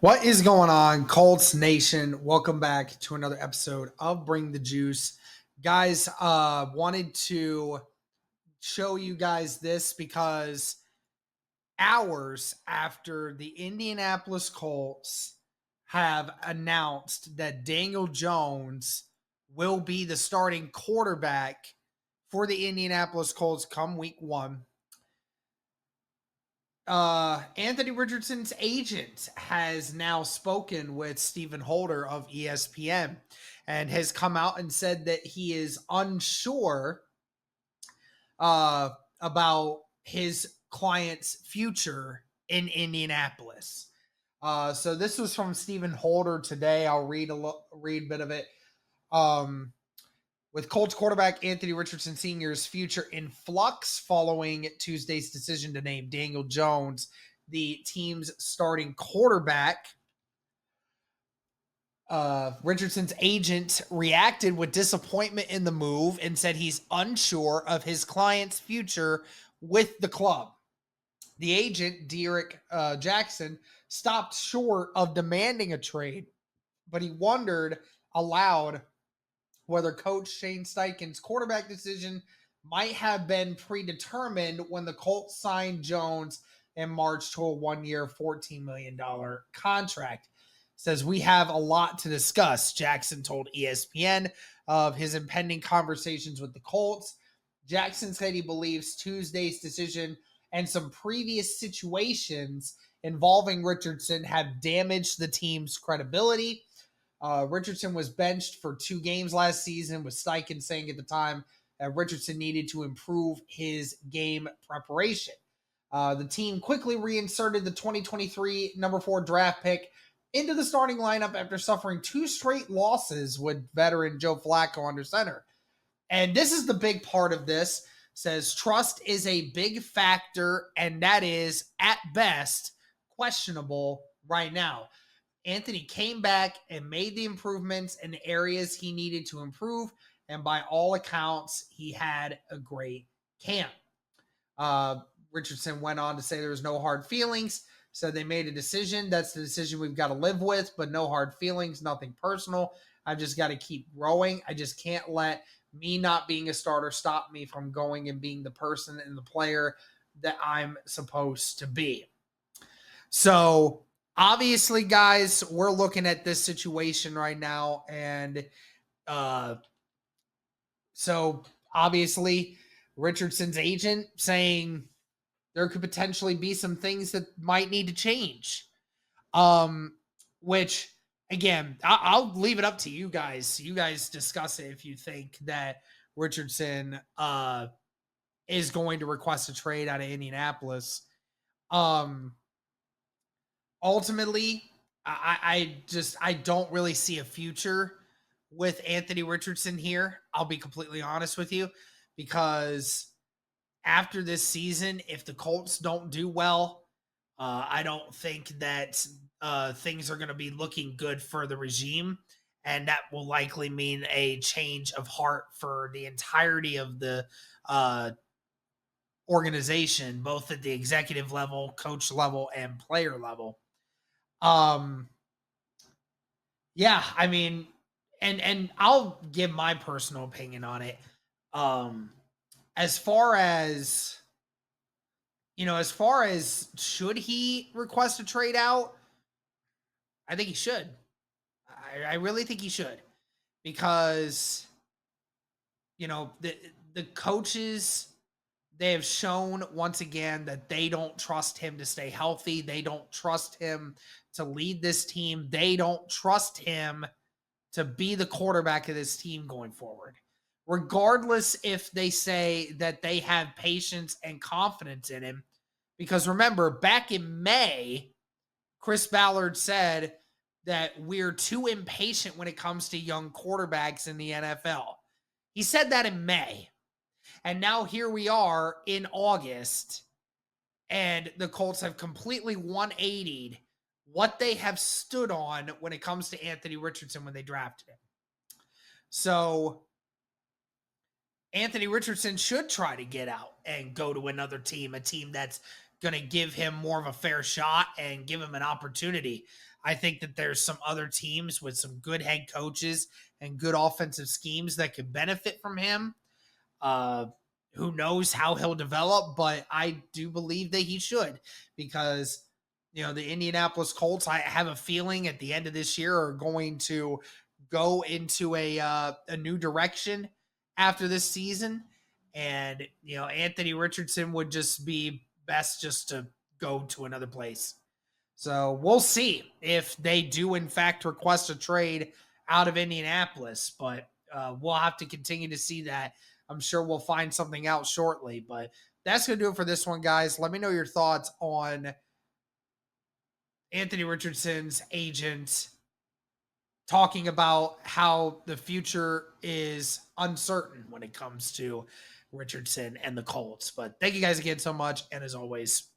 What is going on, Colts Nation? Welcome back to another episode of Bring the Juice. Guys, wanted to show you guys this because hours after the Indianapolis Colts have announced that Daniel Jones will be the starting quarterback for the Indianapolis Colts come week one, Anthony Richardson's agent has now spoken with Stephen Holder of ESPN and has come out and said that he is unsure about his client's future in Indianapolis. So this was from Stephen Holder today. I'll read a bit of it. With Colts quarterback Anthony Richardson Sr.'s future in flux following Tuesday's decision to name Daniel Jones the team's starting quarterback, Richardson's agent reacted with disappointment in the move and said he's unsure of his client's future with the club. The agent, Derek Jackson, stopped short of demanding a trade, but he wondered aloud whether Coach Shane Steichen's quarterback decision might have been predetermined when the Colts signed Jones in March to a one-year, $14 million contract. Says, we have a lot to discuss, Jackson told ESPN of his impending conversations with the Colts. Jackson said he believes Tuesday's decision and some previous situations involving Richardson have damaged the team's credibility. Richardson was benched for 2 games last season, with Steichen saying at the time that Richardson needed to improve his game preparation. The team quickly reinserted the 2023 number 4 draft pick into the starting lineup after suffering 2 straight losses with veteran Joe Flacco under center. And this is the big part of this. Says trust is a big factor, and that is at best questionable right now. Anthony came back and made the improvements in the areas he needed to improve, and by all accounts, he had a great camp. Richardson went on to say there was no hard feelings, so they made a decision. That's the decision we've got to live with, but no hard feelings, nothing personal. I've just got to keep growing. I just can't let me not being a starter stop me from going and being the person and the player that I'm supposed to be. So obviously, guys, we're looking at this situation right now, and so obviously Richardson's agent saying there could potentially be some things that might need to change. Which again, I'll leave it up to you guys. You guys discuss it if you think that Richardson is going to request a trade out of Indianapolis. Ultimately, I don't really see a future with Anthony Richardson here. I'll be completely honest with you, because after this season, if the Colts don't do well, I don't think that things are going to be looking good for the regime, and that will likely mean a change of heart for the entirety of the organization, both at the executive level, coach level, and player level. Yeah, I mean, and I'll give my personal opinion on it. As far as should he request a trade out, I think he should. I really think he should, because the coaches, they have shown once again that they don't trust him to stay healthy. They don't trust him to lead this team. They don't trust him to be the quarterback of this team going forward. Regardless if they say that they have patience and confidence in him. Because remember, back in May, Chris Ballard said that we're too impatient when it comes to young quarterbacks in the NFL. He said that in May. And now here we are in August, and the Colts have completely 180'd what they have stood on when it comes to Anthony Richardson when they drafted him. So Anthony Richardson should try to get out and go to another team, a team that's going to give him more of a fair shot and give him an opportunity. I think that there's some other teams with some good head coaches and good offensive schemes that could benefit from him. Uh, who knows how he'll develop, but I do believe that he should, because the Indianapolis Colts, I have a feeling at the end of this year are going to go into a new direction after this season, and Anthony Richardson would just be best just to go to another place. So we'll see if they do in fact request a trade out of Indianapolis, but we'll have to continue to see that. I'm sure we'll find something out shortly, but that's going to do it for this one, guys. Let me know your thoughts on Anthony Richardson's agent talking about how the future is uncertain when it comes to Richardson and the Colts. But thank you guys again so much. And as always,